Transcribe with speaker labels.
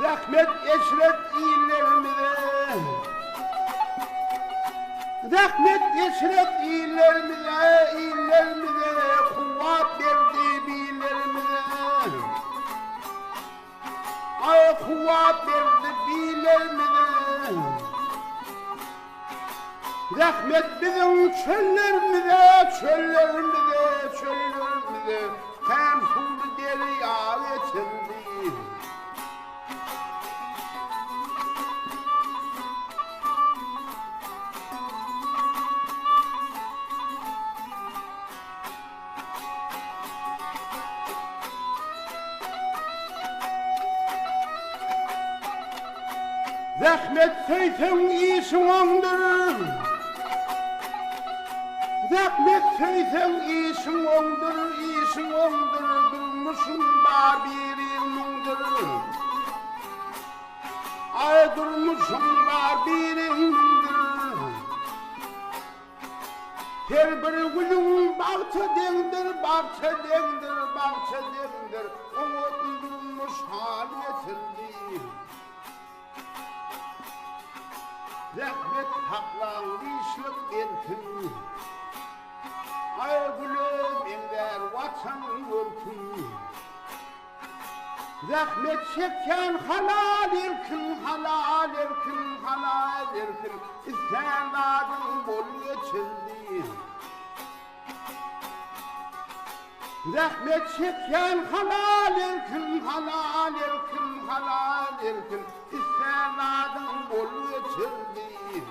Speaker 1: Rahmet eşret iyilerimize, rahmet eşret iyilerimize, iyilerimize kuvvet verdi iyilerimize, ay kuvvet verdi iyilerimize. Rahmet bizim çöllerimize, çöllerimize, çöllerimize hem sulu derya geçildi. Rahmet seysen iyisi ondur, rahmet seysen iyisi ondur, iyisi ondur, durmuşum babirindir. Ay durmuşum babirindir. Her bir gülüm bahçedendir, bahçedendir, bahçedendir. Onu durmuş hal getirdi. Rahmet haklanmışlık erkin, ay gülüm ender vatan ülkün. Rahmet çeken halal erkin, halal erkin, halal erkin. İstedadın bol geçildi. Rahmet çeken halal erkin, halal erkin, halal erkin. İstedadın bol geçildi.